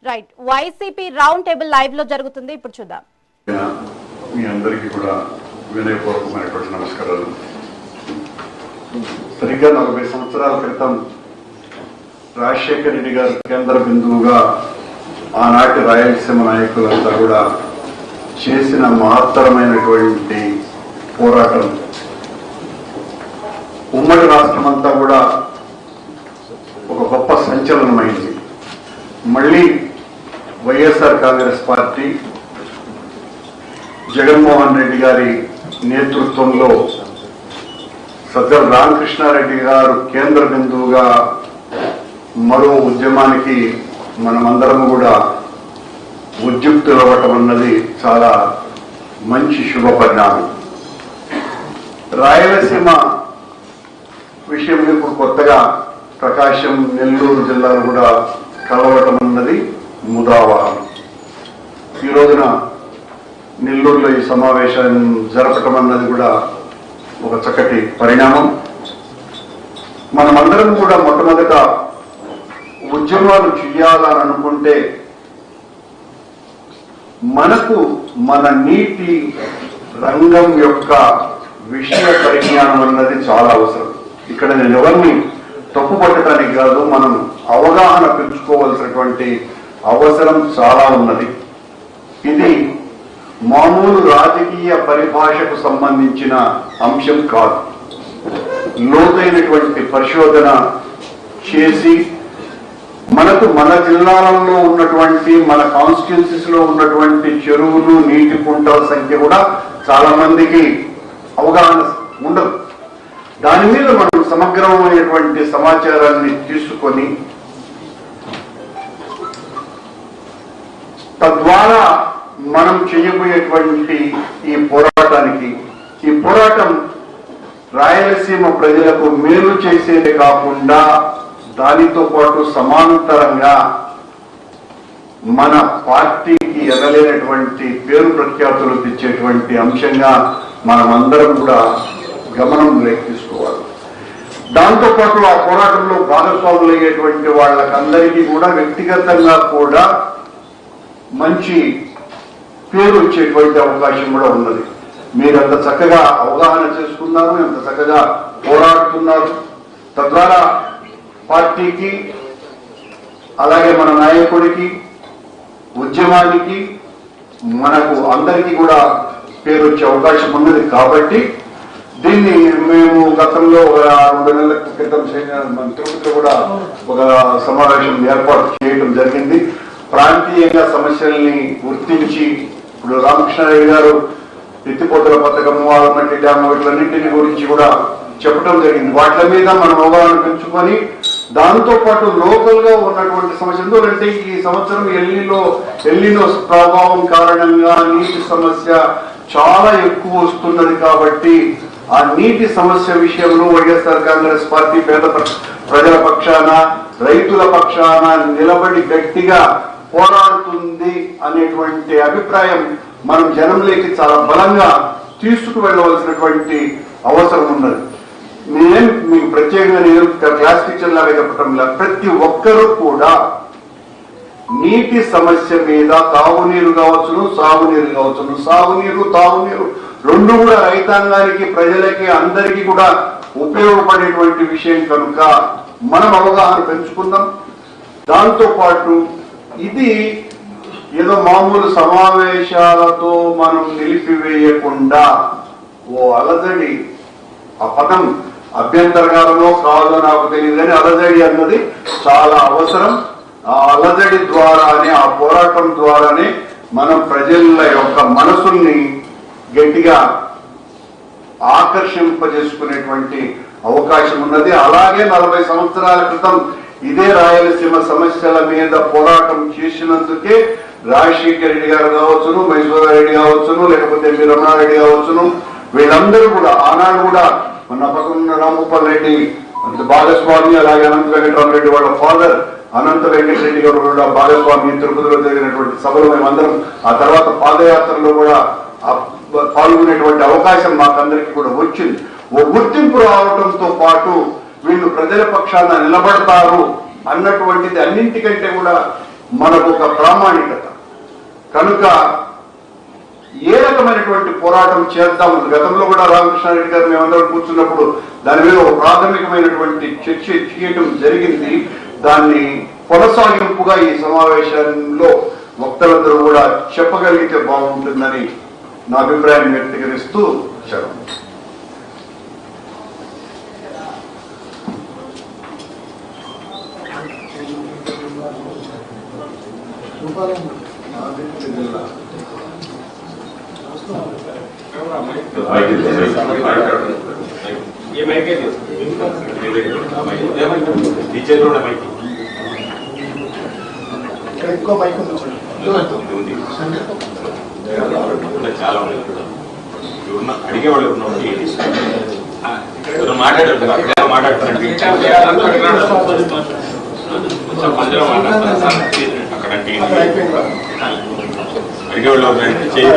Right, YCP round table live లో జరుగుతుంది, ఇప్పుడు చూద్దాం. మీ అందరికీ కూడా వినయపూర్వకమైనటువంటి నమస్కారాలు. సరిగ్గా 40 సంవత్సరాల క్రితం రాజశేఖర రెడ్డి గారు కేంద్ర బిందువుగా ఆనాటి రాయలసీమ నాయకులంతా కూడా చేసిన మహత్తరమైనటువంటి పోరాటం ఉమ్మడి రాష్ట్రం అంతా కూడా ఒక గొప్ప సంచలనమైంది. మళ్ళీ వైఎస్ఆర్ కాంగ్రెస్ పార్టీ జగన్మోహన్ రెడ్డి గారి నేతృత్వంలో సజ్జల రామకృష్ణారెడ్డి గారు కేంద్ర బిందువుగా మరో ఉద్యమానికి మనమందరం కూడా ఉద్యుక్తులవ్వటం అన్నది చాలా మంచి శుభ పరిణామం. రాయలసీమ విషయంలో ఇప్పుడు కొత్తగా ప్రకాశం, నెల్లూరు జిల్లాలు కూడా కలవటం అన్నది ముదావహం. ఈ రోజున నెల్లూరులో ఈ సమావేశాన్ని జరపటం అన్నది కూడా ఒక చక్కటి పరిణామం. మనమందరం కూడా మొట్టమొదట ఉద్యమాలు చేయాలని అనుకుంటే మనకు మన నీటి రంగం యొక్క విషయ పరిజ్ఞానం అన్నది చాలా అవసరం. ఇక్కడ నేను ఎవరిని తప్పుపట్టడానికి కాదు, మనం అవగాహన పెంచుకోవాల్సినటువంటి అవసరం చాలా ఉన్నది. ఇది మామూలు రాజకీయ పరిభాషకు సంబంధించిన అంశం కాదు. లోతైనటువంటి పరిశోధన చేసి మనకు మన జిల్లాలలో ఉన్నటువంటి, మన కాన్స్టిట్యున్సీస్ లో ఉన్నటువంటి చెరువులు, నీటి కుంటల సంఖ్య కూడా చాలా మందికి అవగాహన ఉండదు. దాని మీద మనం సమగ్రమైనటువంటి సమాచారాన్ని తీసుకొని తద్వారా మనం చేయబోయేటువంటి ఈ పోరాటం రాయలసీమ ప్రజలకు మేలు చేసేదే కాకుండా దానితో పాటు సమాంతరంగా మన పార్టీకి ఎనలేనటువంటి పేరు ప్రఖ్యాతులు తెచ్చేటువంటి అంశంగా మనమందరం కూడా గమనంలోకి తీసుకోవాలి. దాంతో పాటు ఆ పోరాటంలో భాగస్వాములయ్యేటువంటి వాళ్ళకందరికీ కూడా వ్యక్తిగతంగా కూడా మంచి పేరు వచ్చేటువంటి అవకాశం కూడా ఉన్నది. మీరు అంత చక్కగా అవగాహన చేసుకున్నారు, ఎంత చక్కగా పోరాడుతున్నారు. తద్వారా పార్టీకి, అలాగే మన నాయకుడికి, ఉద్యమానికి, మనకు అందరికీ కూడా పేరు వచ్చే అవకాశం ఉన్నది. కాబట్టి దీన్ని మేము గతంలో ఒక 2 నెలల క్రితం మన తిరుపతిలో కూడా ఒక సమావేశం ఏర్పాటు చేయడం జరిగింది. ప్రాంతీయంగా సమస్యల్ని గుర్తించి ఇప్పుడు రామకృష్ణారెడ్డి గారు ఎత్తిపోతల పథకం, ఆలమట్టి డ్యామ్, వీటిలన్నింటినీ గురించి కూడా చెప్పడం జరిగింది. వాటి మీద మనం అవగాహన పెంచుకొని దాంతో పాటు లోకల్ గా ఉన్నటువంటి సమస్య, ఎందుకంటే ఈ సంవత్సరం ఎల్నినో ప్రభావం కారణంగా నీటి సమస్య చాలా ఎక్కువ వస్తున్నది. కాబట్టి ఆ నీటి సమస్య విషయంలో వైఎస్ఆర్ కాంగ్రెస్ పార్టీ పేద ప్రజల పక్షాన, రైతుల పక్షాన నిలబడి గట్టిగా పోరాడుతుంది అనేటువంటి అభిప్రాయం మనం జనంలోకి చాలా బలంగా తీసుకువెళ్ళవలసినటువంటి అవసరం ఉన్నది. నేను మీకు ప్రత్యేకంగా నేను క్లాస్ టీచర్ లాగా చెప్పటం లేదు. ప్రతి ఒక్కరూ కూడా నీటి సమస్య మీద, తాగునీరు కావచ్చును, సాగునీరు కావచ్చును, సాగునీరు, తాగునీరు రెండు కూడా రైతాంగానికి, ప్రజలకి, అందరికీ కూడా ఉపయోగపడేటువంటి విషయం కనుక మనం అవగాహన పెంచుకుందాం. దాంతో పాటు ఇది ఏదో మామూలు సమావేశాలతో మనం నిలిపివేయకుండా ఓ అలజడి, ఆ పదం అభ్యంతరకారమో కాదో నాకు తెలియదు కానీ అలజడి అన్నది చాలా అవసరం. ఆ అలజడి ద్వారానే, ఆ పోరాటం ద్వారానే మనం ప్రజల యొక్క మనసుల్ని గట్టిగా ఆకర్షింపజేసుకునేటువంటి అవకాశం ఉన్నది. అలాగే 40 సంవత్సరాల క్రితం ఇదే రాయలసీమ సమస్యల మీద పోరాటం చేసినందుకే రాజశేఖర రెడ్డి గారు కావచ్చును, మైసూరారెడ్డి కావచ్చును, లేకపోతే మీ రమణారెడ్డి కావచ్చును, వీళ్ళందరూ కూడా ఆనాడు కూడా మన పక్కన రామగోపాల్ రెడ్డి భాగస్వామి, అలాగే అనంత వెంకటరామరెడ్డి వాళ్ళ ఫాదర్ అనంత వెంకటరెడ్డి గారు కూడా భాగస్వామి. తిరుపతిలో జరిగినటువంటి సభలో మేమందరం ఆ తర్వాత పాదయాత్రలో కూడా పాల్గొనేటువంటి అవకాశం మాకందరికీ కూడా వచ్చింది. ఓ గుర్తింపు రావడంతో పాటు వీళ్ళు ప్రజల పక్షాన నిలబడతారు అన్నటువంటిది అన్నింటికంటే కూడా మనకు ఒక ప్రామాణికత. కనుక ఏ రకమైనటువంటి పోరాటం చేద్దాం, గతంలో కూడా రామకృష్ణారెడ్డి గారు మేమందరం కూర్చున్నప్పుడు దాని మీద ఒక ప్రాథమికమైనటువంటి చర్చ చేయటం జరిగింది. దాన్ని కొనసాగింపుగా ఈ సమావేశంలో వక్తలందరూ కూడా చెప్పగలిగితే బాగుంటుందని నా అభిప్రాయాన్ని వ్యక్తీకరిస్తూ సెలవు. ఎక్కువ మైక్ ఉంది చాలా అడిగే వాళ్ళు మాట్లాడుతున్నట్టు అక్కడ అడిగే వాళ్ళు చేయి